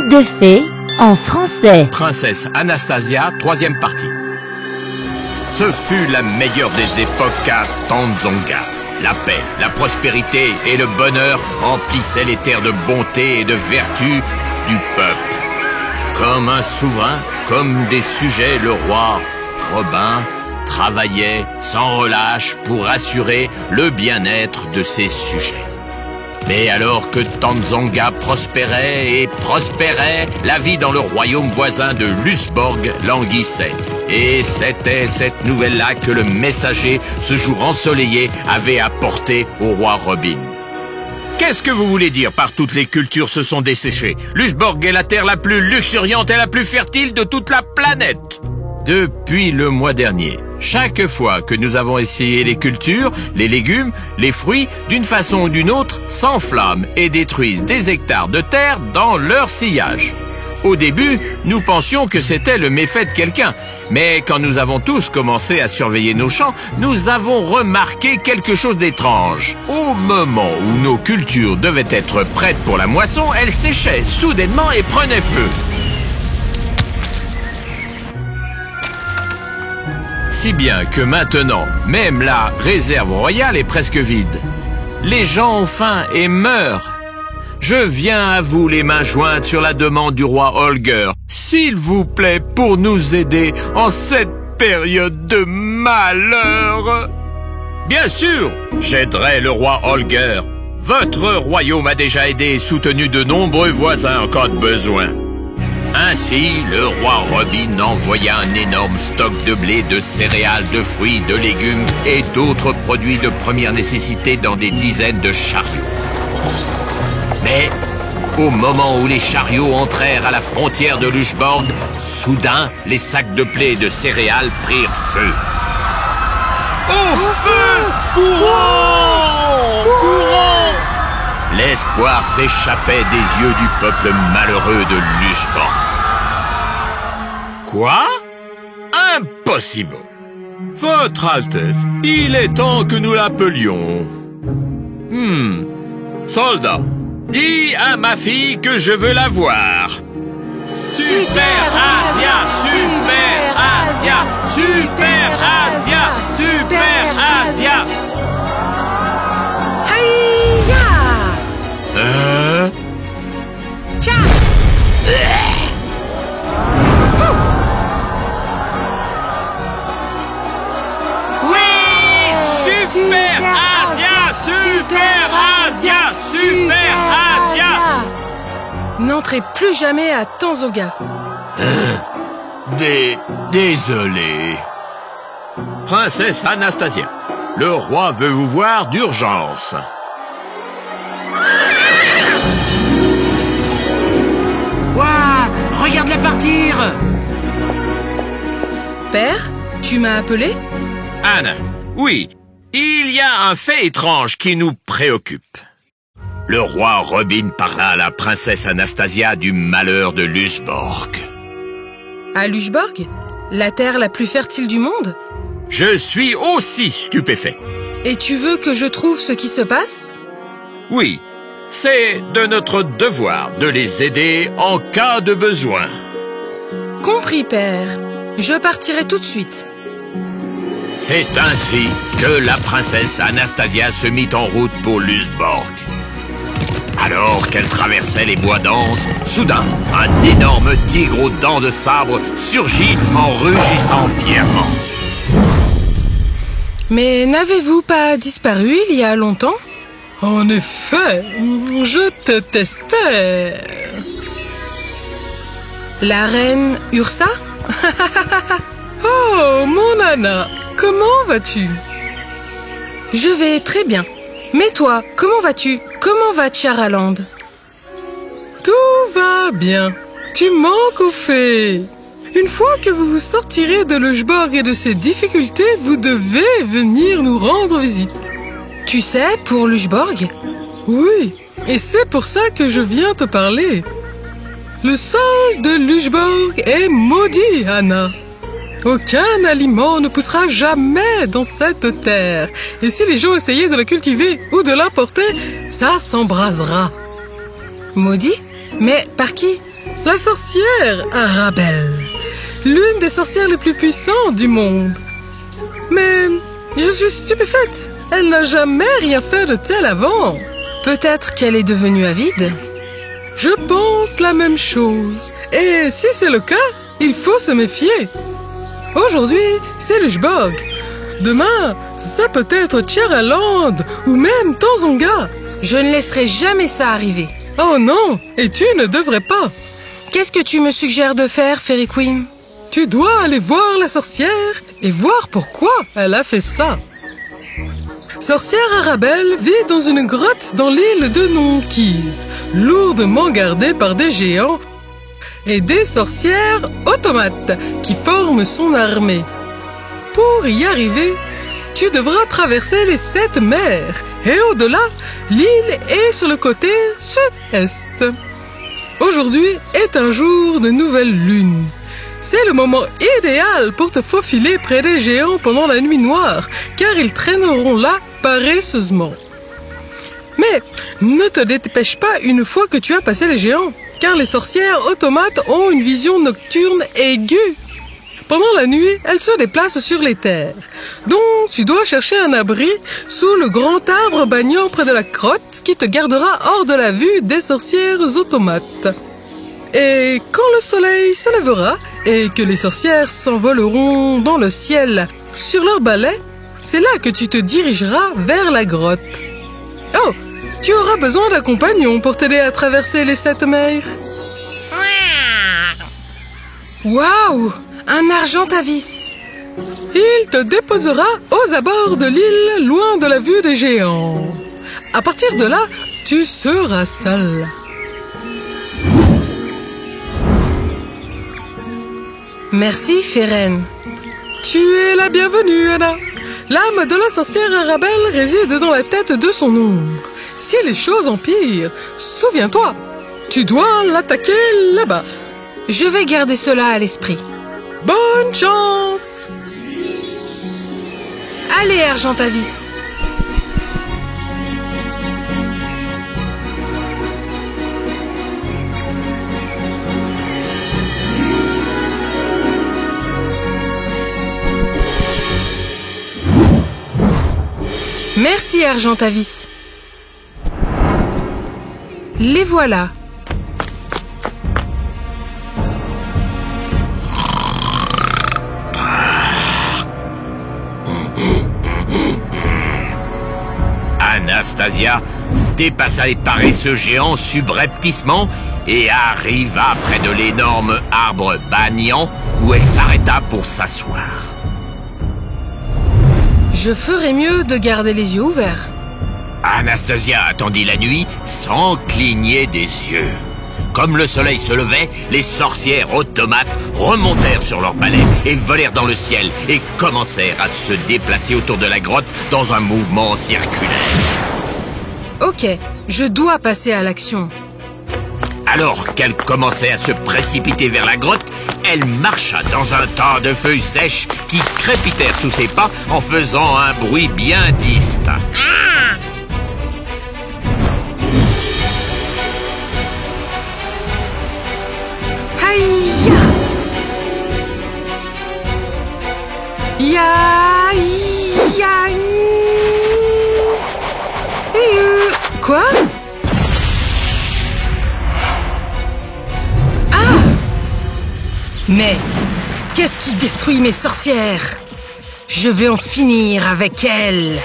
Contes de fées en français. Princesse Anastasia, 3e partie. Ce fut la meilleure des époques à Tanzonga. La paix, la prospérité et le bonheur emplissaient les terres de bonté et de vertu du peuple. Comme un souverain, comme des sujets, le roi Robin travaillait sans relâche pour assurer le bien-être de ses sujets. Mais alors que Tanzonga prospérait et prospérait, la vie dans le royaume voisin de Lusborg languissait. Et c'était cette nouvelle-là que le messager, ce jour ensoleillé, avait apporté au roi Robin. Qu'est-ce que vous voulez dire par toutes les cultures se sont desséchées? Lusborg est la terre la plus luxuriante et la plus fertile de toute la planète. Depuis le mois dernier, chaque fois que nous avons essayé les cultures, les légumes, les fruits, d'une façon ou d'une autre, s'enflamment et détruisent des hectares de terre dans leur sillage. Au début, nous pensions que c'était le méfait de quelqu'un, mais quand nous avons tous commencé à surveiller nos champs, nous avons remarqué quelque chose d'étrange. Au moment où nos cultures devaient être prêtes pour la moisson, elles séchaient soudainement et prenaient feu. Si bien que maintenant, même la réserve royale est presque vide. Les gens ont faim et meurent. Je viens à vous les mains jointes sur la demande du roi Holger. S'il vous plaît, pour nous aider en cette période de malheur. Bien sûr, j'aiderai le roi Holger. Votre royaume a déjà aidé et soutenu de nombreux voisins en cas de besoin. Ainsi, le roi Robin envoya un énorme stock de blé, de céréales, de fruits, de légumes et d'autres produits de première nécessité dans des dizaines de chariots. Mais, au moment où les chariots entrèrent à la frontière de Lusborg, soudain, les sacs de blé et de céréales prirent feu. Au feu! Courons! Courons! L'espoir s'échappait des yeux du peuple malheureux de Lusborg. Quoi? Impossible! Votre Altesse, il est temps que nous l'appelions. Soldat, dis à ma fille que je veux la voir. Super Asia! Super Asia! Super Asia! Super Asia! Tcha! Oui! Super Asia! Super Asia! Super Asia! N'entrez plus jamais à Tanzonga. Désolé. Princesse Anastasia, le roi veut vous voir d'urgence. Waouh! Regarde-la partir! Père, tu m'as appelé? Anne, oui, il y a un fait étrange qui nous préoccupe. Le roi Robin parla à la princesse Anastasia du malheur de Lusborg. À Lusborg? La terre la plus fertile du monde? Je suis aussi stupéfait. Et tu veux que je trouve ce qui se passe? Oui, c'est de notre devoir de les aider en cas de besoin. Compris, père. Je partirai tout de suite. C'est ainsi que la princesse Anastasia se mit en route pour Lusborg. Alors qu'elle traversait les bois denses, soudain, un énorme tigre aux dents de sabre surgit en rugissant fièrement. Mais n'avez-vous pas disparu il y a longtemps? En effet, je te testais. La reine Ursa? Oh, mon Anna, comment vas-tu? Je vais très bien. Mais toi, comment vas-tu? Comment va Charaland? Tout va bien. Tu manques aux fées. Une fois que vous vous sortirez de Lusborg et de ses difficultés, vous devez venir nous rendre visite. Tu sais, pour Lusborg? Oui, et c'est pour ça que je viens te parler. Le sol de Lusborg est maudit, Anna. Aucun aliment ne poussera jamais dans cette terre. Et si les gens essayaient de la cultiver ou de l'importer, ça s'embrasera. Maudit? Mais par qui? La sorcière Arabelle, l'une des sorcières les plus puissantes du monde. Mais je suis stupéfaite, elle n'a jamais rien fait de tel avant. Peut-être qu'elle est devenue avide? Je pense la même chose. Et si c'est le cas, il faut se méfier. Aujourd'hui, c'est Luchborg. Demain, ça peut être Tjaraland ou même Tanzonga. Je ne laisserai jamais ça arriver. Oh non, et tu ne devrais pas. Qu'est-ce que tu me suggères de faire, Fairy Queen? Tu dois aller voir la sorcière et voir pourquoi elle a fait ça. Sorcière Arabelle vit dans une grotte dans l'île de Nonkise, lourdement gardée par des géants et des sorcières automates qui forment son armée. Pour y arriver, tu devras traverser les 7 mers et au-delà, l'île est sur le côté sud-est. Aujourd'hui est un jour de nouvelle lune. C'est le moment idéal pour te faufiler près des géants pendant la nuit noire, car ils traîneront là paresseusement. Mais ne te dépêche pas une fois que tu as passé les géants, car les sorcières automates ont une vision nocturne aiguë. Pendant la nuit, elles se déplacent sur les terres. Donc, tu dois chercher un abri sous le grand arbre banyan près de la grotte qui te gardera hors de la vue des sorcières automates. Et quand le soleil se lèvera et que les sorcières s'envoleront dans le ciel sur leur balai, c'est là que tu te dirigeras vers la grotte. Oh, tu auras besoin d'un compagnon pour t'aider à traverser les 7 mers. Waouh! Un Argentavis. Il te déposera aux abords de l'île, loin de la vue des géants. À partir de là, tu seras seul. Merci, Feren. Tu es la bienvenue, Anna. L'âme de la sorcière Arabelle réside dans la tête de son ombre. Si les choses empirent, souviens-toi, tu dois l'attaquer là-bas. Je vais garder cela à l'esprit. Bonne chance! Allez, Argentavis. Merci, Argentavis. Les voilà. Anastasia dépassa les paresseux géants subrepticement et arriva près de l'énorme arbre banyan où elle s'arrêta pour s'asseoir. Je ferais mieux de garder les yeux ouverts. Anastasia attendit la nuit sans cligner des yeux. Comme le soleil se levait, les sorcières automates remontèrent sur leurs balais et volèrent dans le ciel et commencèrent à se déplacer autour de la grotte dans un mouvement circulaire. Ok, je dois passer à l'action. Alors qu'elle commençait à se précipiter vers la grotte, elle marcha dans un tas de feuilles sèches qui crépitèrent sous ses pas en faisant un bruit bien distinct. Aïe! Ya! Ya! Quoi? Ah! Mais qu'est-ce qui détruit mes sorcières? Je vais en finir avec elles.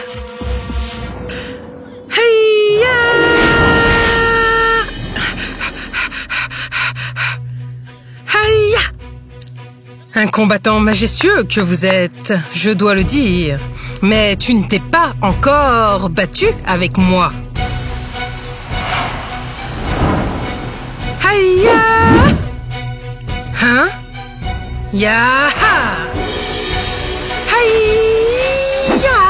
Un combattant majestueux que vous êtes, je dois le dire. Mais tu ne t'es pas encore battu avec moi. Haïa! Hein? Yaha! Haïa!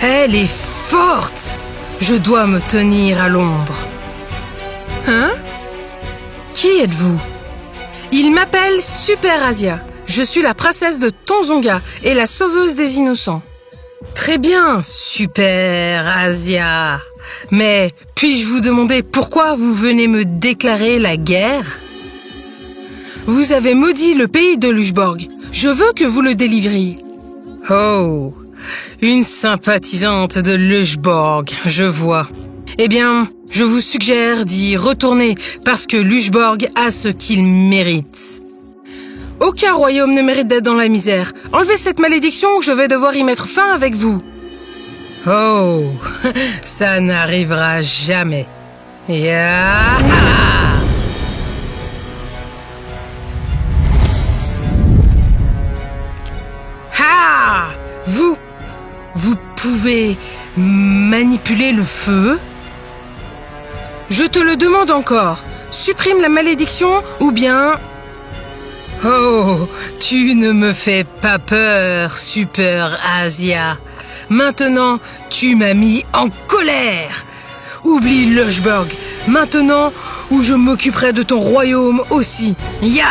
Elle est forte. Je dois me tenir à l'ombre. Hein? Qui êtes-vous? Il m'appelle Super Asia. Je suis la princesse de Tanzonga et la sauveuse des innocents. Très bien, super Asia. Mais puis-je vous demander pourquoi vous venez me déclarer la guerre? Vous avez maudit le pays de Lüchborg. Je veux que vous le délivriez. Oh, une sympathisante de Lüchborg, je vois. Eh bien, je vous suggère d'y retourner parce que Lüchborg a ce qu'il mérite. Aucun royaume ne mérite d'être dans la misère. Enlevez cette malédiction ou je vais devoir y mettre fin avec vous. Oh, ça n'arrivera jamais. Ya! Ah! Vous pouvez manipuler le feu? Je te le demande encore. Supprime la malédiction ou bien... Oh, tu ne me fais pas peur, Super Asia. Maintenant, tu m'as mis en colère. Oublie Lüchborg, maintenant ou je m'occuperai de ton royaume aussi. Ya!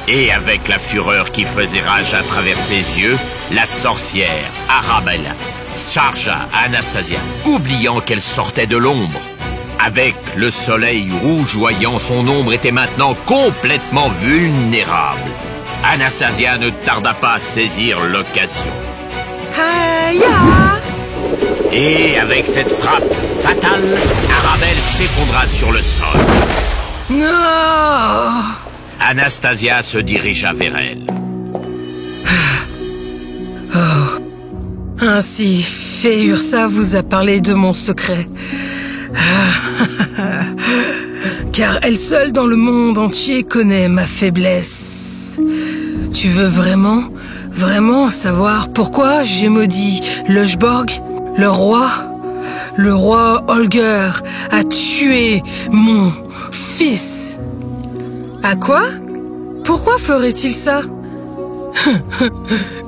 Et avec la fureur qui faisait rage à travers ses yeux, la sorcière, Arabelle, chargea Anastasia, oubliant qu'elle sortait de l'ombre. Avec le soleil rougeoyant, son ombre était maintenant complètement vulnérable. Anastasia ne tarda pas à saisir l'occasion. Aïe! Et avec cette frappe fatale, Arabelle s'effondra sur le sol. Non! Anastasia se dirigea vers elle. Ainsi, Fée Ursa vous a parlé de mon secret. Car elle seule dans le monde entier connaît ma faiblesse. Tu veux vraiment savoir pourquoi j'ai maudit Lüchborg? Le roi Holger a tué mon fils. À quoi? Pourquoi ferait-il ça?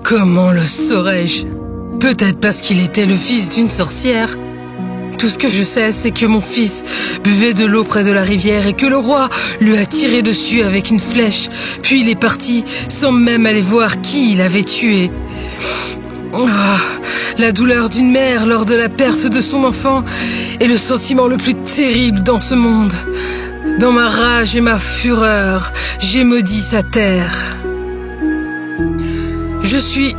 Comment le saurais-je? Peut-être parce qu'il était le fils d'une sorcière. Tout ce que je sais, c'est que mon fils buvait de l'eau près de la rivière et que le roi lui a tiré dessus avec une flèche. Puis il est parti sans même aller voir qui il avait tué. Ah, la douleur d'une mère lors de la perte de son enfant est le sentiment le plus terrible dans ce monde. Dans ma rage et ma fureur, j'ai maudit sa terre. Je suis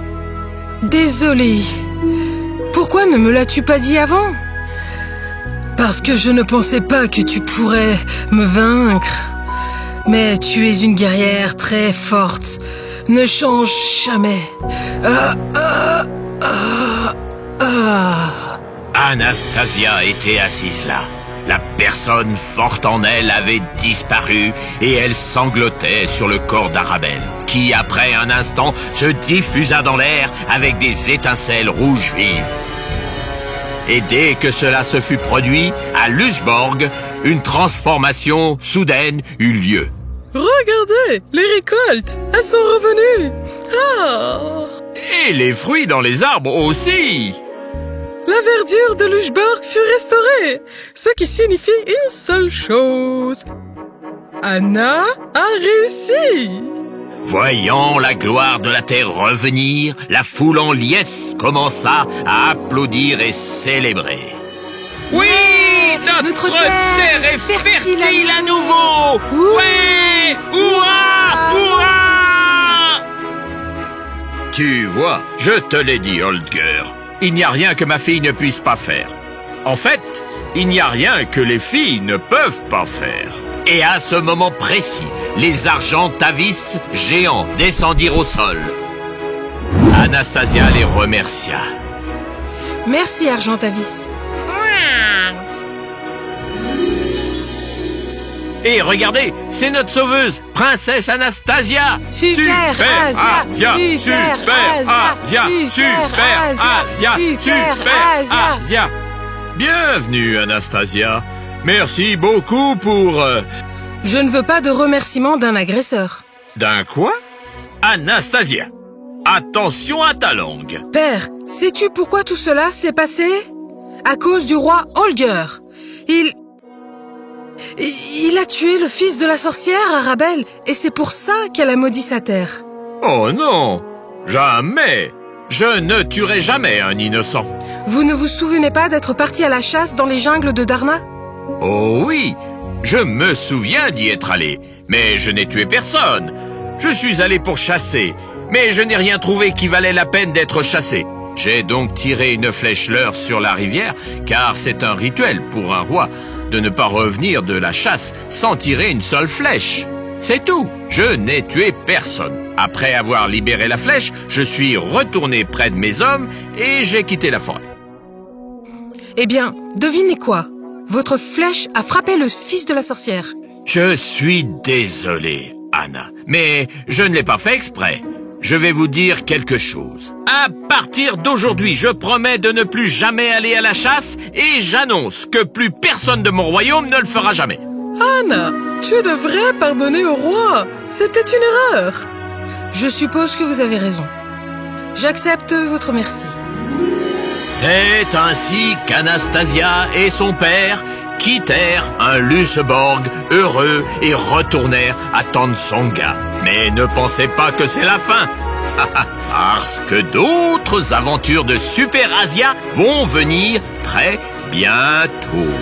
désolée. Pourquoi ne me l'as-tu pas dit avant? Parce que je ne pensais pas que tu pourrais me vaincre. Mais tu es une guerrière très forte. Ne change jamais. Anastasia était assise là. La personne forte en elle avait disparu et elle sanglotait sur le corps d'Arabelle, qui, après un instant, se diffusa dans l'air avec des étincelles rouges vives. Et dès que cela se fut produit, à Lüchborg, une transformation soudaine eut lieu. Regardez, les récoltes, elles sont revenues. Ah! Et les fruits dans les arbres aussi. La verdure de Lüchborg fut restaurée, ce qui signifie une seule chose. Anna a réussi. Voyant la gloire de la terre revenir, la foule en liesse commença à applaudir et célébrer. Oui, notre terre est fertile à nouveau. Ouais, hurrah, hurrah. Tu vois, je te l'ai dit, Holger. Il n'y a rien que ma fille ne puisse pas faire. En fait, il n'y a rien que les filles ne peuvent pas faire. Et à ce moment précis, les Argentavis géants descendirent au sol. Anastasia les remercia. Merci, Argentavis. Et regardez, c'est notre sauveuse, princesse Anastasia. Super Asia, super Asia. Bienvenue, Anastasia. Merci beaucoup pour... Je ne veux pas de remerciement d'un agresseur. D'un quoi? Anastasia, attention à ta langue. Père, sais-tu pourquoi tout cela s'est passé? À cause du roi Holger. Il a tué le fils de la sorcière, Arabelle, et c'est pour ça qu'elle a maudit sa terre. Oh non, jamais. Je ne tuerai jamais un innocent. Vous ne vous souvenez pas d'être parti à la chasse dans les jungles de Darna? Oh oui, je me souviens d'y être allé, mais je n'ai tué personne. Je suis allé pour chasser, mais je n'ai rien trouvé qui valait la peine d'être chassé. J'ai donc tiré une flèche leurre sur la rivière, car c'est un rituel pour un roi de ne pas revenir de la chasse sans tirer une seule flèche. C'est tout, je n'ai tué personne. Après avoir libéré la flèche, je suis retourné près de mes hommes et j'ai quitté la forêt. Eh bien, devinez quoi? Votre flèche a frappé le fils de la sorcière. Je suis désolé, Anna, mais je ne l'ai pas fait exprès. Je vais vous dire quelque chose. À partir d'aujourd'hui, je promets de ne plus jamais aller à la chasse et j'annonce que plus personne de mon royaume ne le fera jamais. Anna, tu devrais pardonner au roi. C'était une erreur. Je suppose que vous avez raison. J'accepte votre merci. C'est ainsi qu'Anastasia et son père quittèrent un Luseborg heureux et retournèrent à Tonsonga. Mais ne pensez pas que c'est la fin, parce que d'autres aventures de Super Asia vont venir très bientôt.